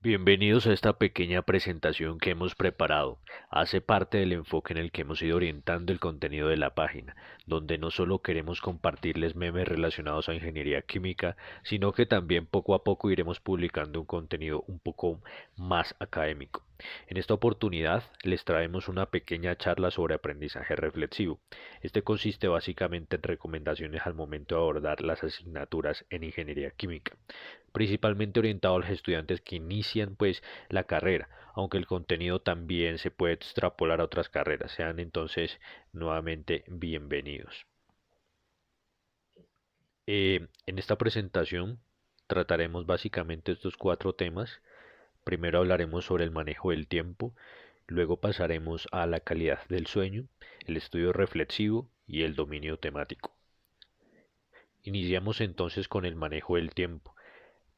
Bienvenidos a esta pequeña presentación que hemos preparado. Hace parte del enfoque en el que hemos ido orientando el contenido de la página, donde no solo queremos compartirles memes relacionados a ingeniería química, sino que también poco a poco iremos publicando un contenido un poco más académico. En esta oportunidad les traemos una pequeña charla sobre aprendizaje reflexivo. Este consiste básicamente en recomendaciones al momento de abordar las asignaturas en ingeniería química, principalmente orientado a los estudiantes que inician la carrera, aunque el contenido también se puede extrapolar a otras carreras. Sean entonces nuevamente bienvenidos. En esta presentación trataremos básicamente estos cuatro temas. Primero hablaremos sobre el manejo del tiempo, luego pasaremos a la calidad del sueño, el estudio reflexivo y el dominio temático. Iniciamos entonces con el manejo del tiempo.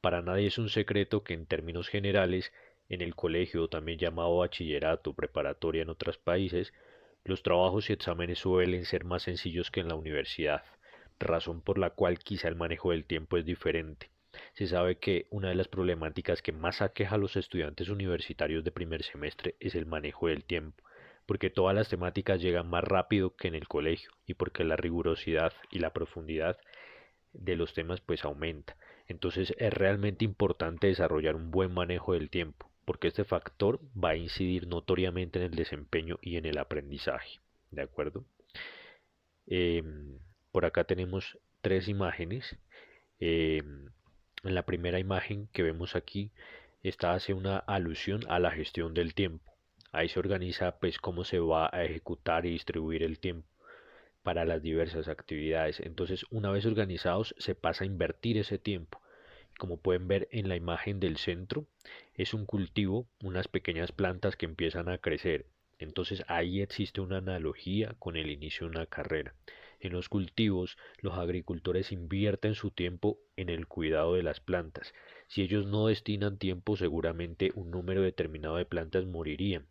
Para nadie es un secreto que en términos generales, en el colegio, también llamado bachillerato, preparatoria en otros países, los trabajos y exámenes suelen ser más sencillos que en la universidad, razón por la cual quizá el manejo del tiempo es diferente. Se sabe que una de las problemáticas que más aqueja a los estudiantes universitarios de primer semestre es el manejo del tiempo, porque todas las temáticas llegan más rápido que en el colegio y porque la rigurosidad y la profundidad de los temas aumenta. Entonces es realmente importante desarrollar un buen manejo del tiempo, porque este factor va a incidir notoriamente en el desempeño y en el aprendizaje. ¿De acuerdo? Por acá tenemos tres imágenes. En la primera imagen que vemos aquí, esta hace una alusión a la gestión del tiempo. Ahí se organiza cómo se va a ejecutar y distribuir el tiempo para las diversas actividades. Entonces, una vez organizados, se pasa a invertir ese tiempo. Como pueden ver en la imagen del centro, es un cultivo, unas pequeñas plantas que empiezan a crecer. Entonces ahí existe una analogía con el inicio de una carrera. En los cultivos, los agricultores invierten su tiempo en el cuidado de las plantas. Si ellos no destinan tiempo, seguramente un número determinado de plantas morirían.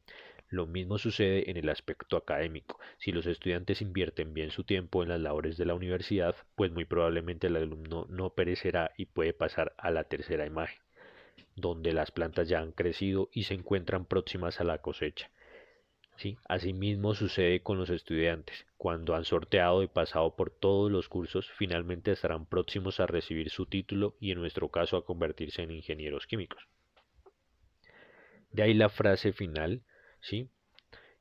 Lo mismo sucede en el aspecto académico. Si los estudiantes invierten bien su tiempo en las labores de la universidad, pues muy probablemente el alumno no perecerá y puede pasar a la tercera imagen, donde las plantas ya han crecido y se encuentran próximas a la cosecha. ¿Sí? Asimismo sucede con los estudiantes. Cuando han sorteado y pasado por todos los cursos, finalmente estarán próximos a recibir su título y en nuestro caso a convertirse en ingenieros químicos. De ahí la frase final, ¿sí?,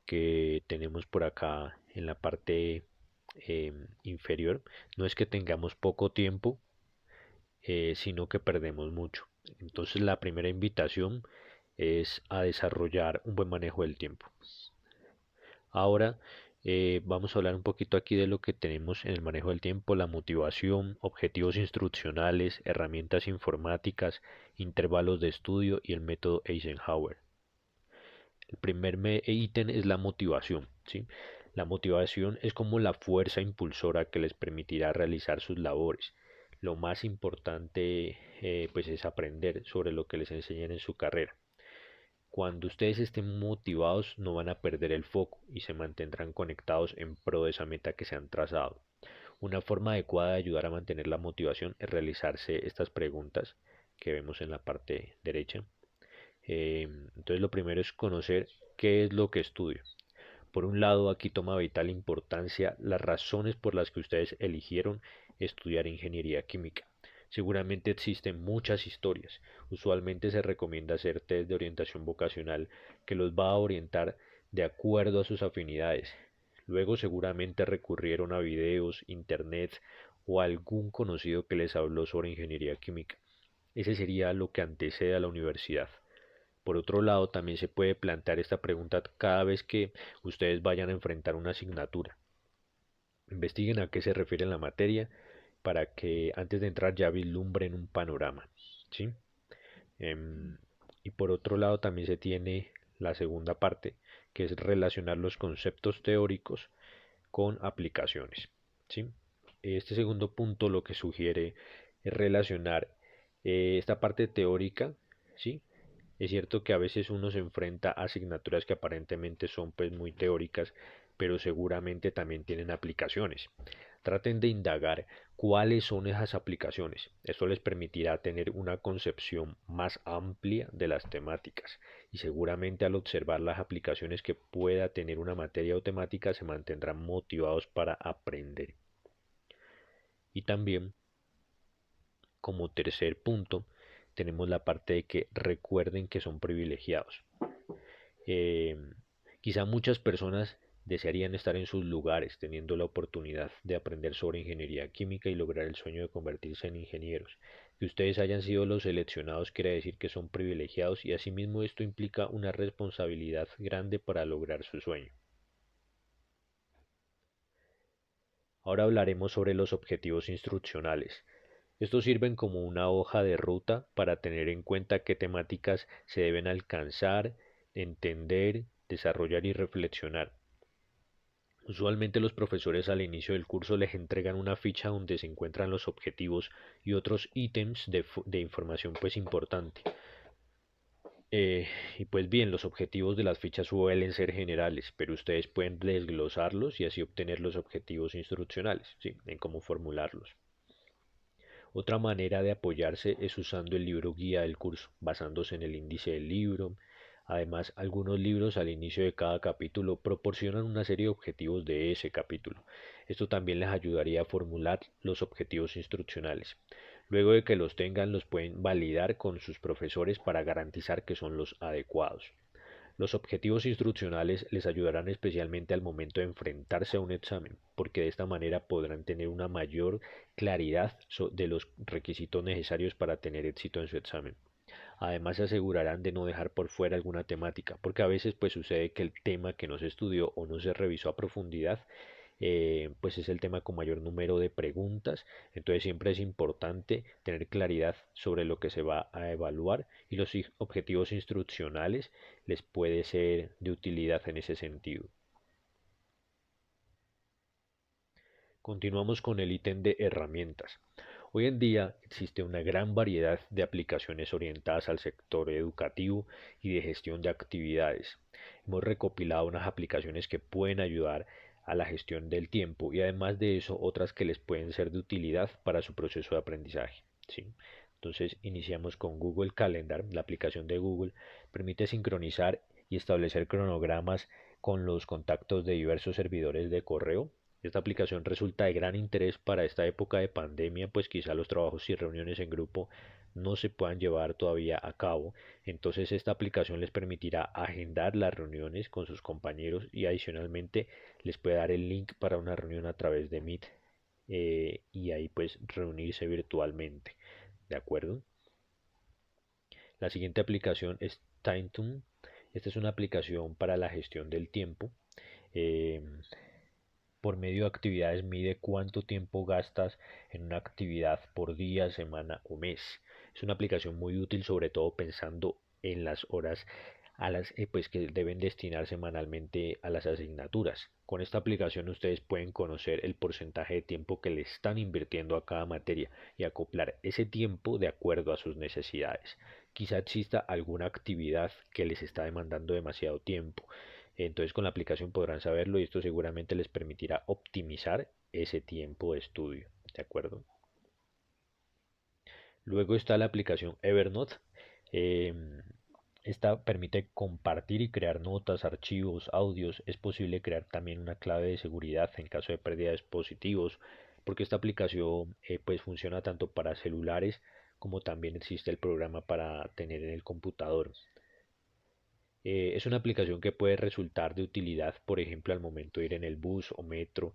que tenemos por acá en la parte inferior. No es que tengamos poco tiempo, sino que perdemos mucho. Entonces la primera invitación es a desarrollar un buen manejo del tiempo. Ahora vamos a hablar un poquito aquí de lo que tenemos en el manejo del tiempo: la motivación, objetivos instruccionales, herramientas informáticas, intervalos de estudio y el método Eisenhower. El primer ítem es la motivación, ¿sí? La motivación es como la fuerza impulsora que les permitirá realizar sus labores. Lo más importante es aprender sobre lo que les enseñan en su carrera. Cuando ustedes estén motivados no van a perder el foco y se mantendrán conectados en pro de esa meta que se han trazado. Una forma adecuada de ayudar a mantener la motivación es realizarse estas preguntas que vemos en la parte derecha. Entonces lo primero es conocer qué es lo que estudio. Por un lado, aquí toma vital importancia las razones por las que ustedes eligieron estudiar ingeniería química. Seguramente existen muchas historias. Usualmente se recomienda hacer test de orientación vocacional que los va a orientar de acuerdo a sus afinidades. Luego seguramente recurrieron a videos, internet o a algún conocido que les habló sobre ingeniería química. Ese sería lo que antecede a la universidad. Por otro lado, también se puede plantear esta pregunta cada vez que ustedes vayan a enfrentar una asignatura. Investiguen a qué se refiere la materia para que antes de entrar ya vislumbren un panorama, ¿sí? Em, y por otro lado también se tiene la segunda parte, que es relacionar los conceptos teóricos con aplicaciones, ¿sí? Este segundo punto lo que sugiere es relacionar esta parte teórica, ¿sí? Es cierto que a veces uno se enfrenta a asignaturas que aparentemente son muy teóricas, pero seguramente también tienen aplicaciones. Traten de indagar cuáles son esas aplicaciones. Esto les permitirá tener una concepción más amplia de las temáticas y seguramente al observar las aplicaciones que pueda tener una materia o temática se mantendrán motivados para aprender. Y también, como tercer punto, tenemos la parte de que recuerden que son privilegiados. Eh, Quizá muchas personas desearían estar en sus lugares, teniendo la oportunidad de aprender sobre ingeniería química y lograr el sueño de convertirse en ingenieros. Que ustedes hayan sido los seleccionados quiere decir que son privilegiados y asimismo esto implica una responsabilidad grande para lograr su sueño. Ahora hablaremos sobre los objetivos instruccionales. Estos sirven como una hoja de ruta para tener en cuenta qué temáticas se deben alcanzar, entender, desarrollar y reflexionar. Usualmente los profesores al inicio del curso les entregan una ficha donde se encuentran los objetivos y otros ítems de información pues importante. Y pues bien, los objetivos de las fichas suelen ser generales, pero ustedes pueden desglosarlos y así obtener los objetivos instruccionales, ¿sí? En cómo formularlos. Otra manera de apoyarse es usando el libro guía del curso, basándose en el índice del libro. Además, algunos libros al inicio de cada capítulo proporcionan una serie de objetivos de ese capítulo. Esto también les ayudaría a formular los objetivos instruccionales. Luego de que los tengan, los pueden validar con sus profesores para garantizar que son los adecuados. Los objetivos instruccionales les ayudarán especialmente al momento de enfrentarse a un examen, porque de esta manera podrán tener una mayor claridad de los requisitos necesarios para tener éxito en su examen. Además se asegurarán de no dejar por fuera alguna temática, porque a veces pues sucede que el tema que no se estudió o no se revisó a profundidad pues es el tema con mayor número de preguntas, entonces siempre es importante tener claridad sobre lo que se va a evaluar y los objetivos instruccionales les puede ser de utilidad en ese sentido. Continuamos con el ítem de herramientas. Hoy en día existe una gran variedad de aplicaciones orientadas al sector educativo y de gestión de actividades. Hemos recopilado unas aplicaciones que pueden ayudar a la gestión del tiempo y además de eso otras que les pueden ser de utilidad para su proceso de aprendizaje. ¿Sí? Entonces iniciamos con Google Calendar. La aplicación de Google permite sincronizar y establecer cronogramas con los contactos de diversos servidores de correo. Esta aplicación resulta de gran interés para esta época de pandemia, pues quizá los trabajos y reuniones en grupo no se puedan llevar todavía a cabo. Entonces esta aplicación les permitirá agendar las reuniones con sus compañeros y adicionalmente les puede dar el link para una reunión a través de Meet y ahí pues reunirse virtualmente. ¿De acuerdo? La siguiente aplicación es TimeTune. Esta es una aplicación para la gestión del tiempo. Eh, por medio de actividades mide cuánto tiempo gastas en una actividad por día, semana o mes. Es una aplicación muy útil, sobre todo pensando en las horas a las pues, que deben destinar semanalmente a las asignaturas. Con esta aplicación ustedes pueden conocer el porcentaje de tiempo que le están invirtiendo a cada materia y acoplar ese tiempo de acuerdo a sus necesidades. Quizá exista alguna actividad que les está demandando demasiado tiempo. Entonces con la aplicación podrán saberlo y esto seguramente les permitirá optimizar ese tiempo de estudio. ¿De acuerdo? Luego está la aplicación Evernote. Esta permite compartir y crear notas, archivos, audios. Es posible crear también una clave de seguridad en caso de pérdida de dispositivos, porque esta aplicación pues funciona tanto para celulares como también existe el programa para tener en el computador. Es una aplicación que puede resultar de utilidad, por ejemplo, al momento de ir en el bus o metro,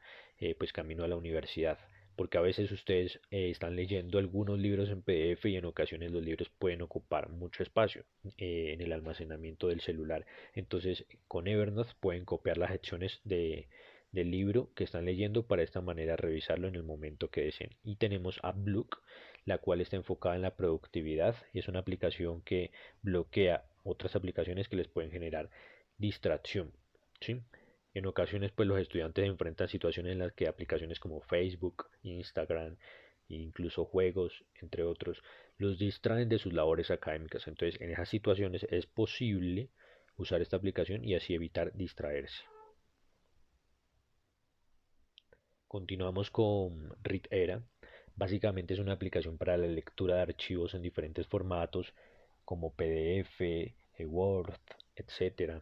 pues camino a la universidad, porque a veces ustedes están leyendo algunos libros en PDF y en ocasiones los libros pueden ocupar mucho espacio en el almacenamiento del celular. Entonces, con Evernote pueden copiar las secciones del libro que están leyendo para de esta manera revisarlo en el momento que deseen. Y tenemos AppLook, la cual está enfocada en la productividad y es una aplicación que bloquea otras aplicaciones que les pueden generar distracción. ¿Sí? En ocasiones, pues los estudiantes enfrentan situaciones en las que aplicaciones como Facebook, Instagram, e incluso juegos, entre otros, los distraen de sus labores académicas. Entonces, en esas situaciones es posible usar esta aplicación y así evitar distraerse. Continuamos con ReadEra. Básicamente es una aplicación para la lectura de archivos en diferentes formatos como PDF, Word, etcétera.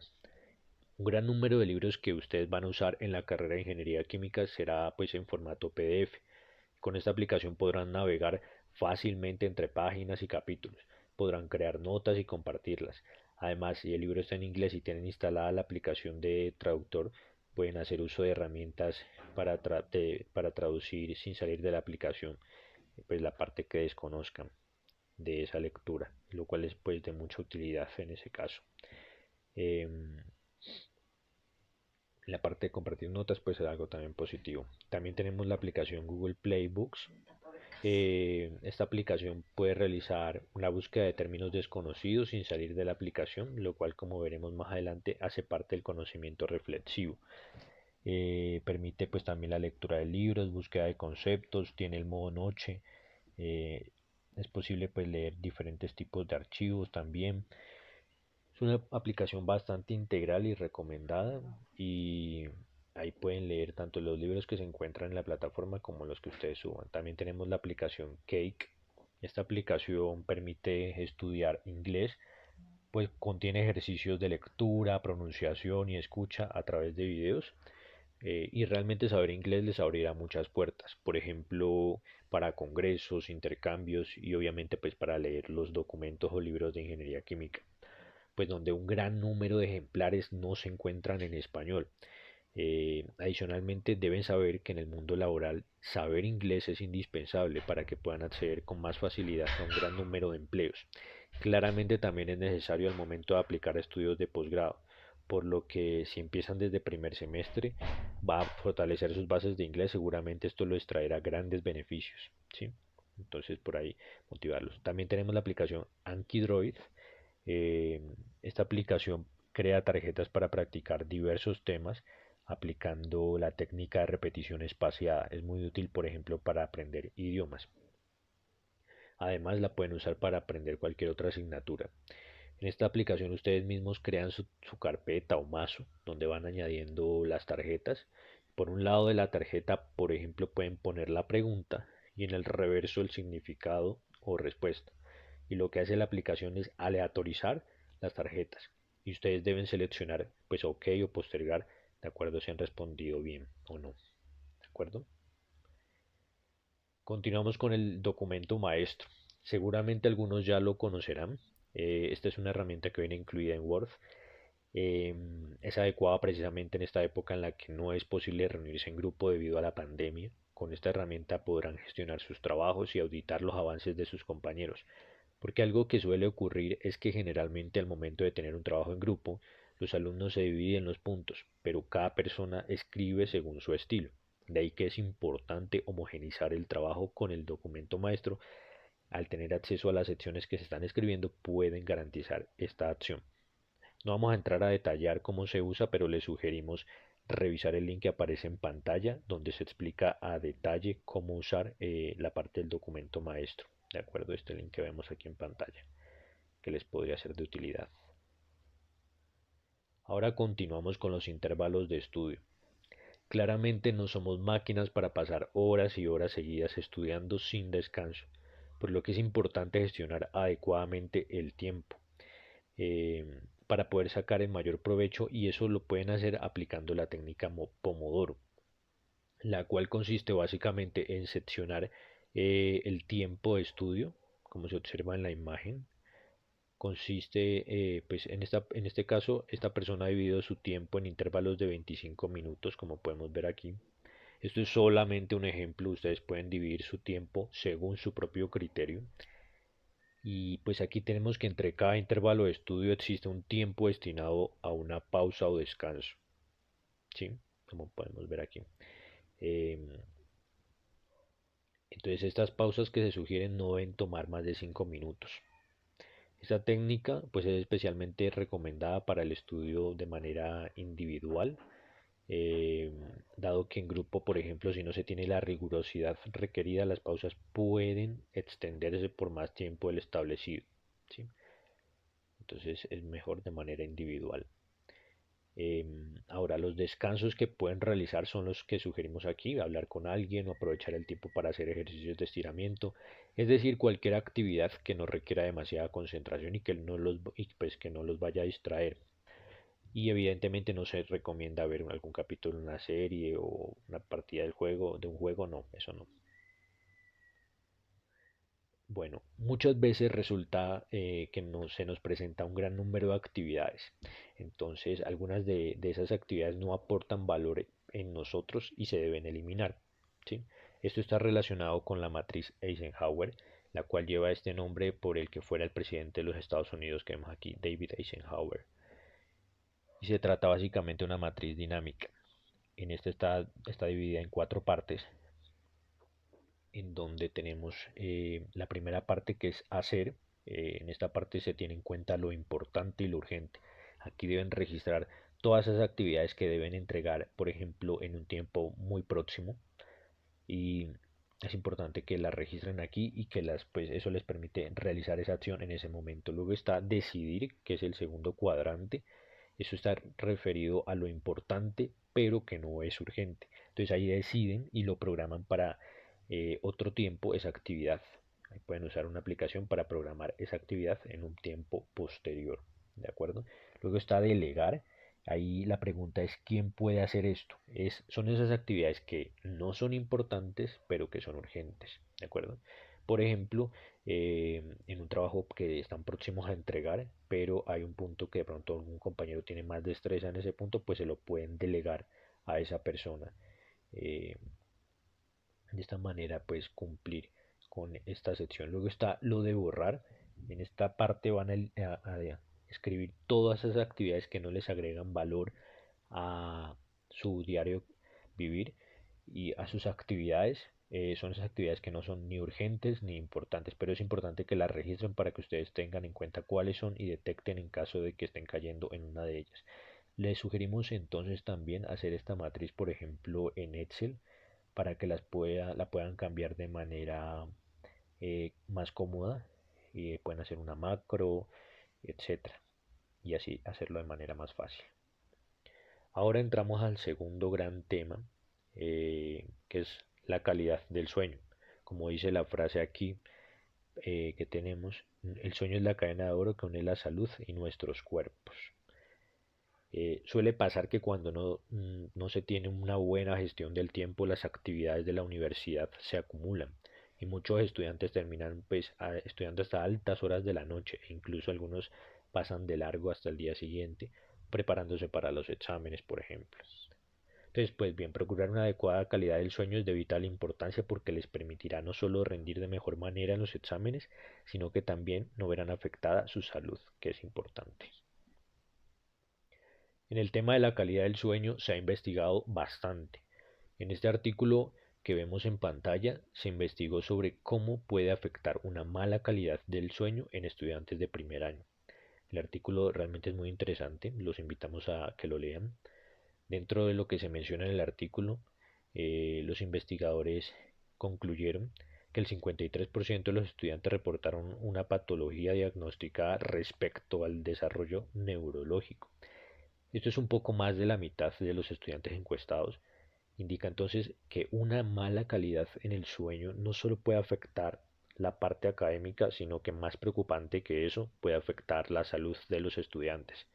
Un gran número de libros que ustedes van a usar en la carrera de ingeniería química será pues en formato PDF. Con esta aplicación podrán navegar fácilmente entre páginas y capítulos, podrán crear notas y compartirlas. Además, si el libro está en inglés y tienen instalada la aplicación de traductor, pueden hacer uso de herramientas para traducir sin salir de la aplicación, pues la parte que desconozcan de esa lectura, lo cual es pues de mucha utilidad en ese caso. Em, la parte de compartir notas pues es algo también positivo. También tenemos la aplicación Google Play Books. Esta aplicación puede realizar una búsqueda de términos desconocidos sin salir de la aplicación, lo cual, como veremos más adelante, hace parte del conocimiento reflexivo. Permite pues también la lectura de libros, búsqueda de conceptos, tiene el modo noche. Es posible pues leer diferentes tipos de archivos también. Es una aplicación bastante integral y recomendada, y ahí pueden leer tanto los libros que se encuentran en la plataforma como los que ustedes suban. También tenemos la aplicación Cake. Esta aplicación permite estudiar inglés, pues contiene ejercicios de lectura, pronunciación y escucha a través de videos. Y realmente saber inglés les abrirá muchas puertas, por ejemplo, para congresos, intercambios y obviamente pues para leer los documentos o libros de ingeniería química, pues donde un gran número de ejemplares no se encuentran en español. Adicionalmente, deben saber que en el mundo laboral saber inglés es indispensable para que puedan acceder con más facilidad a un gran número de empleos. Claramente también es necesario al momento de aplicar estudios de posgrado, por lo que si empiezan desde primer semestre va a fortalecer sus bases de inglés, seguramente esto les traerá grandes beneficios, ¿sí? Entonces por ahí motivarlos. También tenemos la aplicación Anki Droid. eh, Esta aplicación crea tarjetas para practicar diversos temas aplicando la técnica de repetición espaciada. Es muy útil, por ejemplo, para aprender idiomas. Además, la pueden usar para aprender cualquier otra asignatura. En esta aplicación ustedes mismos crean su carpeta o mazo donde van añadiendo las tarjetas. Por un lado de la tarjeta, por ejemplo, pueden poner la pregunta y en el reverso el significado o respuesta. Y lo que hace la aplicación es aleatorizar las tarjetas. Y ustedes deben seleccionar pues OK o postergar de acuerdo si han respondido bien o no. ¿De acuerdo? Continuamos con el documento maestro. Seguramente algunos ya lo conocerán. Esta es una herramienta que viene incluida en Word. Es adecuada precisamente en esta época en la que no es posible reunirse en grupo debido a la pandemia. Con esta herramienta podrán gestionar sus trabajos y auditar los avances de sus compañeros. Porque algo que suele ocurrir es que generalmente al momento de tener un trabajo en grupo, los alumnos se dividen los puntos, pero cada persona escribe según su estilo. De ahí que es importante homogenizar el trabajo con el documento maestro. Al tener acceso a las secciones que se están escribiendo, pueden garantizar esta acción. No vamos a entrar a detallar cómo se usa, pero les sugerimos revisar el link que aparece en pantalla, donde se explica a detalle cómo usar la parte del documento maestro. De acuerdo, este link que vemos aquí en pantalla, que les podría ser de utilidad. Ahora continuamos con los intervalos de estudio. Claramente no somos máquinas para pasar horas y horas seguidas estudiando sin descanso, por lo que es importante gestionar adecuadamente el tiempo para poder sacar el mayor provecho, y eso lo pueden hacer aplicando la técnica Pomodoro, la cual consiste básicamente en seccionar el tiempo de estudio, como se observa en la imagen. Consiste, pues en este caso, esta persona ha dividido su tiempo en intervalos de 25 minutos, como podemos ver aquí. Esto es solamente un ejemplo, ustedes pueden dividir su tiempo según su propio criterio. Y pues aquí tenemos que entre cada intervalo de estudio existe un tiempo destinado a una pausa o descanso, ¿sí? Como podemos ver aquí. Em, entonces estas pausas que se sugieren no deben tomar más de 5 minutos. Esta técnica pues es especialmente recomendada para el estudio de manera individual, eh, dado que en grupo, por ejemplo, si no se tiene la rigurosidad requerida, las pausas pueden extenderse por más tiempo del establecido, ¿sí? Entonces es mejor de manera individual. Ahora, los descansos que pueden realizar son los que sugerimos aquí: hablar con alguien o aprovechar el tiempo para hacer ejercicios de estiramiento, es decir, cualquier actividad que no requiera demasiada concentración y pues que no los vaya a distraer. Y evidentemente no se recomienda ver algún capítulo de una serie o una partida de un juego, no, eso no. Bueno, muchas veces resulta que se nos presenta un gran número de actividades. Entonces, algunas de esas actividades no aportan valor en nosotros y se deben eliminar. ¿Sí? Esto está relacionado con la matriz Eisenhower, la cual lleva este nombre por el que fuera el presidente de los Estados Unidos que vemos aquí, David Eisenhower. Y se trata básicamente de una matriz dinámica. En esta está dividida en cuatro partes, en donde tenemos la primera parte, que es hacer. En esta parte se tiene en cuenta lo importante y lo urgente. Aquí deben registrar todas esas actividades que deben entregar, por ejemplo, en un tiempo muy próximo, y es importante que las registren aquí y que pues eso les permite realizar esa acción en ese momento. Luego está decidir, que es el segundo cuadrante. Eso está referido a lo importante, pero que no es urgente. Entonces ahí deciden y lo programan para otro tiempo esa actividad. Ahí pueden usar una aplicación para programar esa actividad en un tiempo posterior. ¿De acuerdo? Luego está delegar. Ahí la pregunta es: ¿quién puede hacer esto? Son esas actividades que no son importantes, pero que son urgentes. ¿De acuerdo? Por ejemplo, en un trabajo que están próximos a entregar, pero hay un punto que de pronto algún compañero tiene más destreza en ese punto, pues se lo pueden delegar a esa persona. Eh, de esta manera, pues cumplir con esta sección. Luego está lo de borrar. En esta parte van a escribir todas esas actividades que no les agregan valor a su diario vivir y a sus actividades. Son esas actividades que no son ni urgentes ni importantes, pero es importante que las registren para que ustedes tengan en cuenta cuáles son y detecten en caso de que estén cayendo en una de ellas. Les sugerimos entonces también hacer esta matriz, por ejemplo, en Excel, para que la puedan cambiar de manera más cómoda, y pueden hacer una macro, etcétera, y así hacerlo de manera más fácil. Ahora entramos al segundo gran tema, que es la calidad del sueño. Como dice la frase aquí que tenemos: el sueño es la cadena de oro que une la salud y nuestros cuerpos. Suele pasar que cuando no se tiene una buena gestión del tiempo, las actividades de la universidad se acumulan y muchos estudiantes terminan pues estudiando hasta altas horas de la noche, e incluso algunos pasan de largo hasta el día siguiente preparándose para los exámenes, por ejemplo. Entonces, pues bien, procurar una adecuada calidad del sueño es de vital importancia, porque les permitirá no solo rendir de mejor manera en los exámenes, sino que también no verán afectada su salud, que es importante. En el tema de la calidad del sueño se ha investigado bastante. En este artículo que vemos en pantalla se investigó sobre cómo puede afectar una mala calidad del sueño en estudiantes de primer año. El artículo realmente es muy interesante, los invitamos a que lo lean. Dentro de lo que se menciona en el artículo, los investigadores concluyeron que el 53% de los estudiantes reportaron una patología diagnosticada respecto al desarrollo neurológico. Esto es un poco más de la mitad de los estudiantes encuestados. Indica entonces que una mala calidad en el sueño no solo puede afectar la parte académica, sino que, más preocupante que eso, puede afectar la salud de los estudiantes.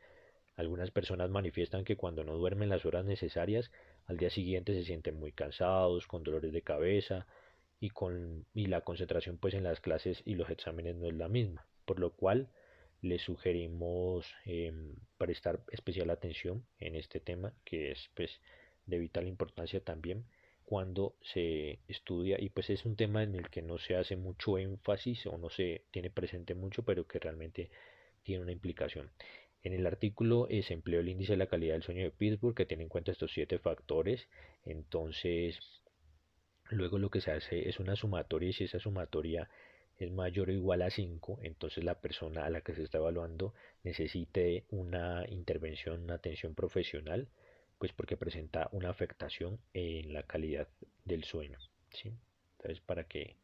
Algunas personas manifiestan que cuando no duermen las horas necesarias, al día siguiente se sienten muy cansados, con dolores de cabeza, y la concentración pues en las clases y los exámenes no es la misma, por lo cual les sugerimos prestar especial atención en este tema, que es pues de vital importancia también cuando se estudia, y pues es un tema en el que no se hace mucho énfasis o no se tiene presente mucho, pero que realmente tiene una implicación. En el artículo se empleó el índice de la calidad del sueño de Pittsburgh, que tiene en cuenta estos 7 factores. Entonces, luego lo que se hace es una sumatoria, y si esa sumatoria es mayor o igual a 5, entonces la persona a la que se está evaluando necesite una intervención, una atención profesional, pues porque presenta una afectación en la calidad del sueño, ¿sí? Entonces, para que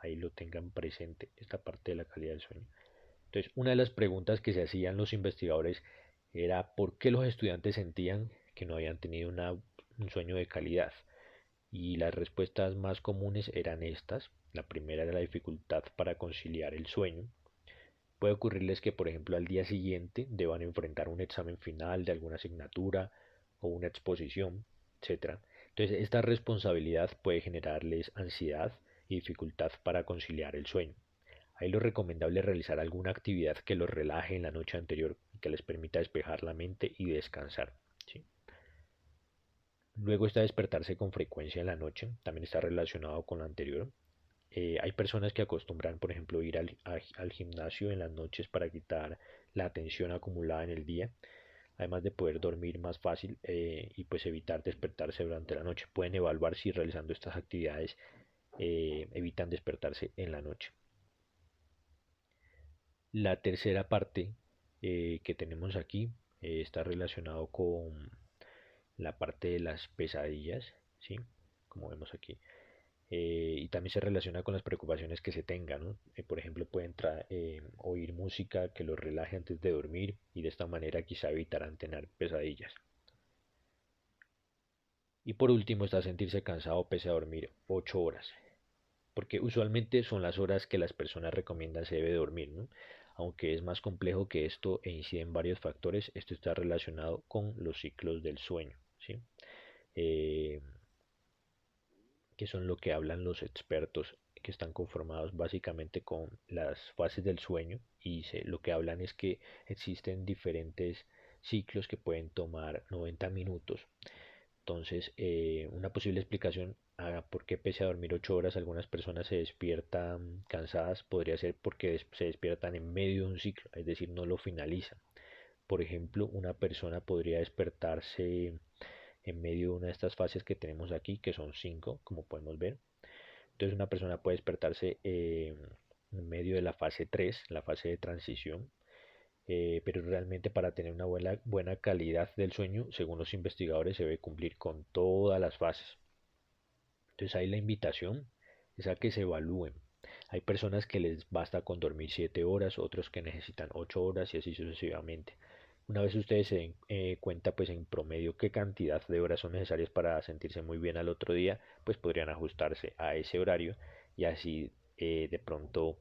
ahí lo tengan presente, esta parte de la calidad del sueño. Entonces, una de las preguntas que se hacían los investigadores era por qué los estudiantes sentían que no habían tenido un sueño de calidad. Y las respuestas más comunes eran estas. La primera era la dificultad para conciliar el sueño. Puede ocurrirles que, por ejemplo, al día siguiente deban enfrentar un examen final de alguna asignatura o una exposición, etcétera. Entonces, esta responsabilidad puede generarles ansiedad y dificultad para conciliar el sueño. Ahí lo recomendable es realizar alguna actividad que los relaje en la noche anterior y que les permita despejar la mente y descansar. ¿Sí? Luego está despertarse con frecuencia en la noche, también está relacionado con lo anterior. Hay personas que acostumbran, por ejemplo, ir al gimnasio en las noches para quitar la tensión acumulada en el día, además de poder dormir más fácil y pues evitar despertarse durante la noche. Pueden evaluar si realizando estas actividades evitan despertarse en la noche. La tercera parte que tenemos aquí está relacionado con la parte de las pesadillas, ¿sí? Como vemos aquí. Y también se relaciona con las preocupaciones que se tengan, ¿no? Por ejemplo, pueden oír música que los relaje antes de dormir y de esta manera quizá evitarán tener pesadillas. Y por último está sentirse cansado pese a dormir 8 horas, porque usualmente son las horas que las personas recomiendan se debe dormir, ¿no? Aunque es más complejo que esto e incide en varios factores, esto está relacionado con los ciclos del sueño, ¿sí? Eh, que son lo que hablan los expertos, que están conformados básicamente con las fases del sueño y lo que hablan es que existen diferentes ciclos que pueden tomar 90 minutos. Entonces, una posible explicación a por qué pese a dormir 8 horas algunas personas se despiertan cansadas podría ser porque se despiertan en medio de un ciclo, es decir, no lo finalizan. Por ejemplo, una persona podría despertarse en medio de una de estas fases que tenemos aquí, que son 5, como podemos ver. Entonces una persona puede despertarse en medio de la fase 3, la fase de transición, pero realmente para tener una buena calidad del sueño, según los investigadores, se debe cumplir con todas las fases. Entonces ahí la invitación es a que se evalúen. Hay personas que les basta con dormir 7 horas, otros que necesitan 8 horas y así sucesivamente. Una vez ustedes se den cuenta pues en promedio qué cantidad de horas son necesarias para sentirse muy bien al otro día, pues podrían ajustarse a ese horario y así de pronto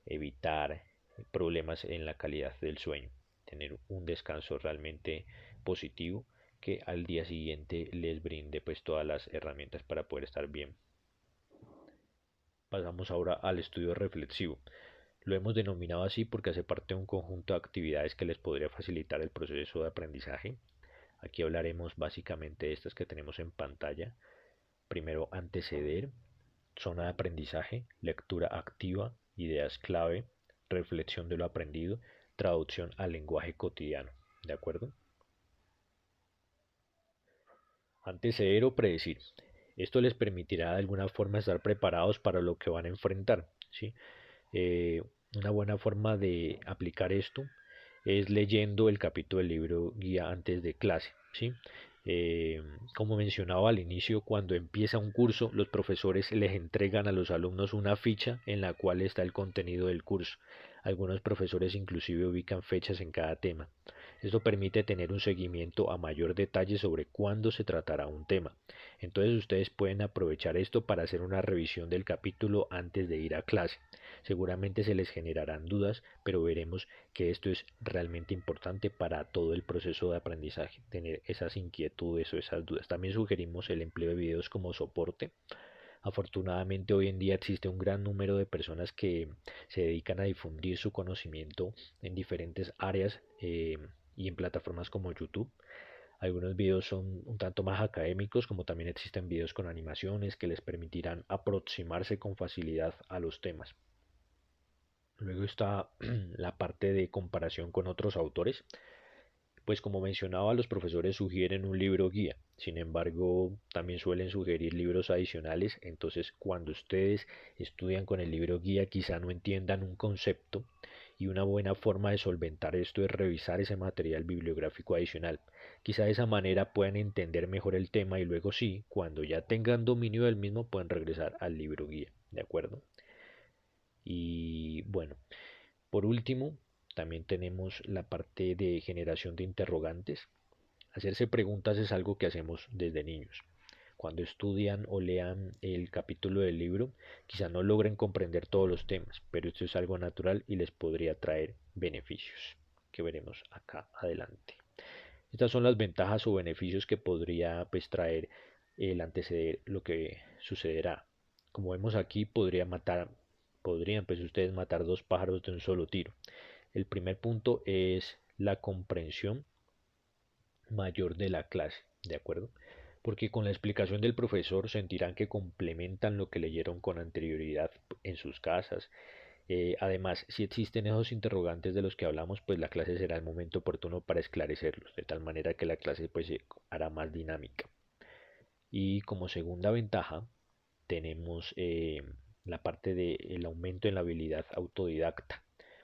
evitar problemas en la calidad del sueño, tener un descanso realmente positivo que al día siguiente les brinde pues todas las herramientas para poder estar bien. Pasamos ahora al estudio reflexivo. Lo hemos denominado así porque hace parte de un conjunto de actividades que les podría facilitar el proceso de aprendizaje. Aquí hablaremos básicamente de estas que tenemos en pantalla. Primero, anteceder, zona de aprendizaje, lectura activa, ideas clave, reflexión de lo aprendido, traducción al lenguaje cotidiano. ¿De acuerdo? Anteceder o predecir. Esto les permitirá de alguna forma estar preparados para lo que van a enfrentar, ¿sí? Eh, una buena forma de aplicar esto es leyendo el capítulo del libro guía antes de clase, ¿sí? Eh, Como mencionaba al inicio, cuando empieza un curso, los profesores les entregan a los alumnos una ficha en la cual está el contenido del curso. Algunos profesores inclusive ubican fechas en cada tema. Esto permite tener un seguimiento a mayor detalle sobre cuándo se tratará un tema. Entonces ustedes pueden aprovechar esto para hacer una revisión del capítulo antes de ir a clase. Seguramente se les generarán dudas, pero veremos que esto es realmente importante para todo el proceso de aprendizaje, tener esas inquietudes o esas dudas. También sugerimos el empleo de videos como soporte. Afortunadamente hoy en día existe un gran número de personas que se dedican a difundir su conocimiento en diferentes áreas y en plataformas como YouTube. Algunos videos son un tanto más académicos, como también existen videos con animaciones que les permitirán aproximarse con facilidad a los temas. Luego está la parte de comparación con otros autores. Pues como mencionaba, los profesores sugieren un libro guía, sin embargo, también suelen sugerir libros adicionales, entonces cuando ustedes estudian con el libro guía quizá no entiendan un concepto y una buena forma de solventar esto es revisar ese material bibliográfico adicional. Quizá de esa manera puedan entender mejor el tema y luego sí, cuando ya tengan dominio del mismo, pueden regresar al libro guía, ¿de acuerdo? Y bueno, por último, También tenemos la parte de generación de interrogantes. Hacerse preguntas es algo que hacemos desde niños. Cuando estudian o lean el capítulo del libro, quizá no logren comprender todos los temas, pero esto es algo natural y les podría traer beneficios, que veremos acá adelante. Estas son las ventajas o beneficios que podría pues traer el anteceder lo que sucederá. Como vemos aquí, podrían pues ustedes matar dos pájaros de un solo tiro. El primer punto es la comprensión mayor de la clase, ¿de acuerdo? Porque con la explicación del profesor sentirán que complementan lo que leyeron con anterioridad en sus casas. Además, si existen esos interrogantes de los que hablamos, pues la clase será el momento oportuno para esclarecerlos, de tal manera que la clase pues se hará más dinámica. Y como segunda ventaja, tenemos la parte del aumento en la habilidad autodidacta.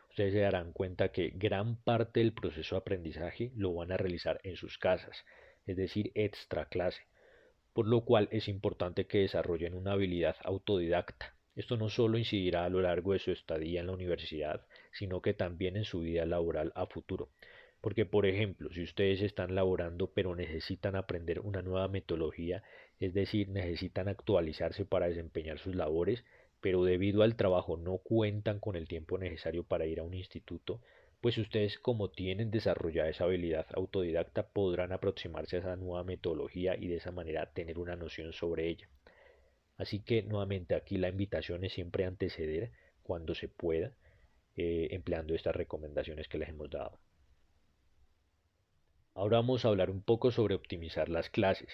Ustedes se darán cuenta que gran parte del proceso de aprendizaje lo van a realizar en sus casas, es decir, extra clase, por lo cual es importante que desarrollen una habilidad autodidacta. Esto no solo incidirá a lo largo de su estadía en la universidad, sino que también en su vida laboral a futuro. Porque, por ejemplo, si ustedes están laborando pero necesitan aprender una nueva metodología, es decir, necesitan actualizarse para desempeñar sus labores, pero debido al trabajo no cuentan con el tiempo necesario para ir a un instituto, pues ustedes como tienen desarrollada esa habilidad autodidacta podrán aproximarse a esa nueva metodología y de esa manera tener una noción sobre ella. Así que nuevamente aquí la invitación es siempre anteceder cuando se pueda, empleando estas recomendaciones que les hemos dado. Ahora vamos a hablar un poco sobre optimizar las clases.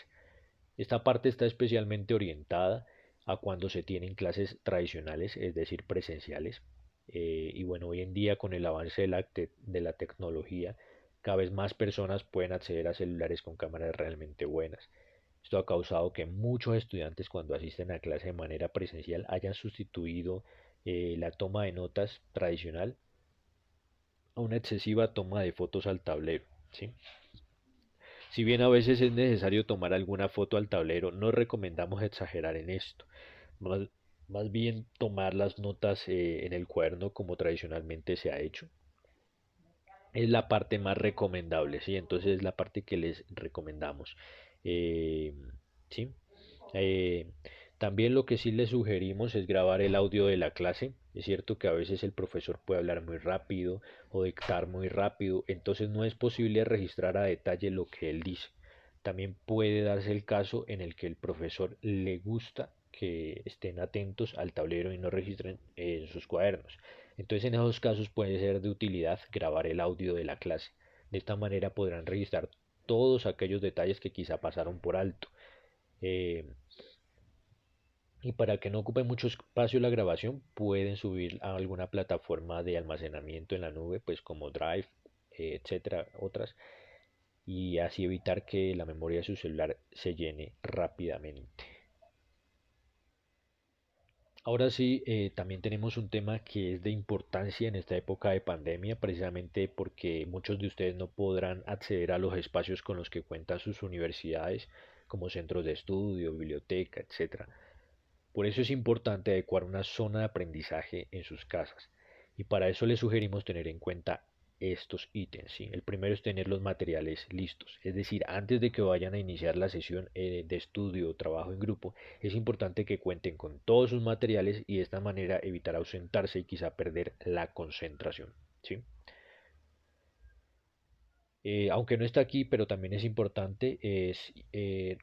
Esta parte está especialmente orientada a cuando se tienen clases tradicionales, es decir, presenciales. Y bueno, hoy en día con el avance de la tecnología, cada vez más personas pueden acceder a celulares con cámaras realmente buenas. Esto ha causado que muchos estudiantes cuando asisten a clase de manera presencial hayan sustituido la toma de notas tradicional a una excesiva toma de fotos al tablero, ¿sí? Si bien a veces es necesario tomar alguna foto al tablero, no recomendamos exagerar en esto. Más, más bien tomar las notas en el cuaderno como tradicionalmente se ha hecho. Es la parte más recomendable, ¿sí? Entonces es la parte que les recomendamos. Eh, ¿Sí? Eh, También lo que sí les sugerimos es grabar el audio de la clase. Es cierto que a veces el profesor puede hablar muy rápido o dictar muy rápido, entonces no es posible registrar a detalle lo que él dice. También puede darse el caso en el que el profesor le gusta que estén atentos al tablero y no registren en sus cuadernos. Entonces en esos casos puede ser de utilidad grabar el audio de la clase. De esta manera podrán registrar todos aquellos detalles que quizá pasaron por alto. Eh, y para que no ocupe mucho espacio la grabación, pueden subir a alguna plataforma de almacenamiento en la nube, pues como Drive, etcétera, otras, y así evitar que la memoria de su celular se llene rápidamente. Ahora sí, también tenemos un tema que es de importancia en esta época de pandemia, precisamente porque muchos de ustedes no podrán acceder a los espacios con los que cuentan sus universidades, como centros de estudio, biblioteca, etcétera. Por eso es importante adecuar una zona de aprendizaje en sus casas. Y para eso les sugerimos tener en cuenta estos ítems, ¿sí? El primero es tener los materiales listos. Es decir, antes de que vayan a iniciar la sesión de estudio o trabajo en grupo, es importante que cuenten con todos sus materiales y de esta manera evitar ausentarse y quizá perder la concentración, ¿sí? Aunque no está aquí, pero también es importante,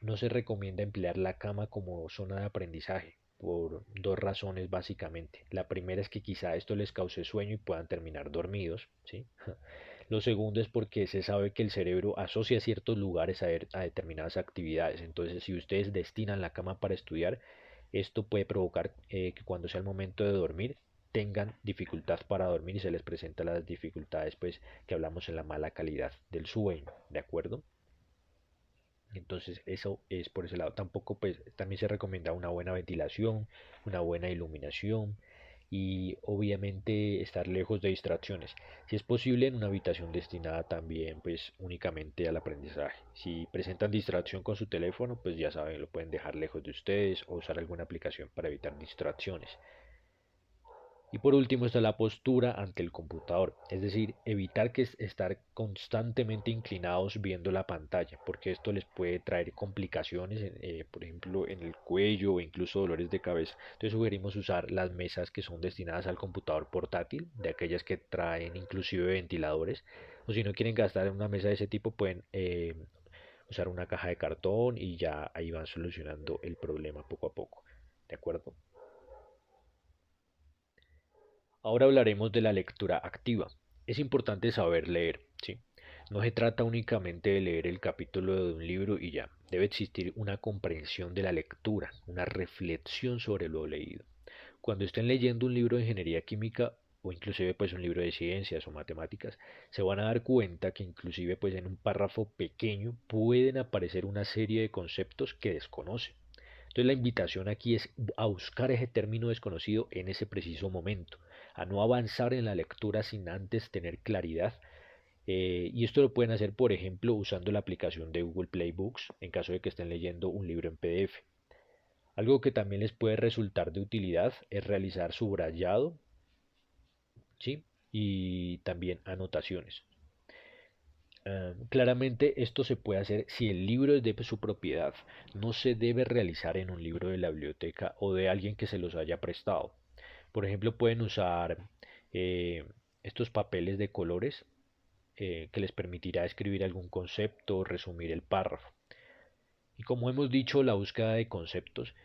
no se recomienda emplear la cama como zona de aprendizaje por dos razones básicamente. La primera es que quizá esto les cause sueño y puedan terminar dormidos, ¿sí? Lo segundo es porque se sabe que el cerebro asocia ciertos lugares a determinadas actividades. Entonces, si ustedes destinan la cama para estudiar, esto puede provocar que cuando sea el momento de dormir tengan dificultad para dormir y se les presentan las dificultades pues que hablamos en la mala calidad del sueño, ¿de acuerdo? Entonces eso es por ese lado. Tampoco pues también se recomienda una buena ventilación, una buena iluminación y obviamente estar lejos de distracciones. Si es posible en una habitación destinada también pues únicamente al aprendizaje. Si presentan distracción con su teléfono pues ya saben, lo pueden dejar lejos de ustedes o usar alguna aplicación para evitar distracciones. Y por último está la postura ante el computador, es decir, evitar que estar constantemente inclinados viendo la pantalla, porque esto les puede traer complicaciones, por ejemplo, en el cuello o incluso dolores de cabeza. Entonces sugerimos usar las mesas que son destinadas al computador portátil, de aquellas que traen inclusive ventiladores, o si no quieren gastar en una mesa de ese tipo, pueden usar una caja de cartón y ya ahí van solucionando el problema poco a poco. ¿De acuerdo? Ahora hablaremos de la lectura activa. Es importante saber leer, ¿sí? No se trata únicamente de leer el capítulo de un libro y ya. Debe existir una comprensión de la lectura, una reflexión sobre lo leído. Cuando estén leyendo un libro de ingeniería química o inclusive pues un libro de ciencias o matemáticas, se van a dar cuenta que inclusive pues en un párrafo pequeño pueden aparecer una serie de conceptos que desconocen. Entonces la invitación aquí es a buscar ese término desconocido en ese preciso momento, a no avanzar en la lectura sin antes tener claridad. Y esto lo pueden hacer, por ejemplo, usando la aplicación de Google Play Books en caso de que estén leyendo un libro en PDF. Algo que también les puede resultar de utilidad es realizar subrayado, ¿sí? Y también anotaciones. Claramente esto se puede hacer si el libro es de su propiedad. No se debe realizar en un libro de la biblioteca o de alguien que se los haya prestado. Por ejemplo, pueden usar eh, estos papeles de colores que les permitirá escribir algún concepto o resumir el párrafo. Y como hemos dicho, la búsqueda de conceptos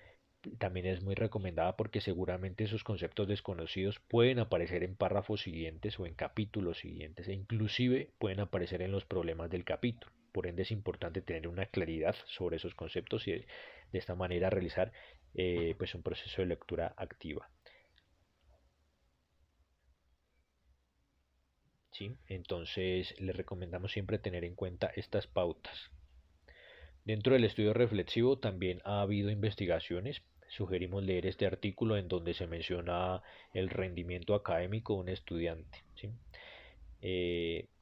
también es muy recomendada porque seguramente esos conceptos desconocidos pueden aparecer en párrafos siguientes o en capítulos siguientes e inclusive pueden aparecer en los problemas del capítulo. Por ende es importante tener una claridad sobre esos conceptos y de esta manera realizar pues un proceso de lectura activa. ¿Sí? Entonces les recomendamos siempre tener en cuenta estas pautas. Dentro del estudio reflexivo también ha habido investigaciones. Sugerimos leer este artículo en donde se menciona el rendimiento académico de un estudiante, ¿sí?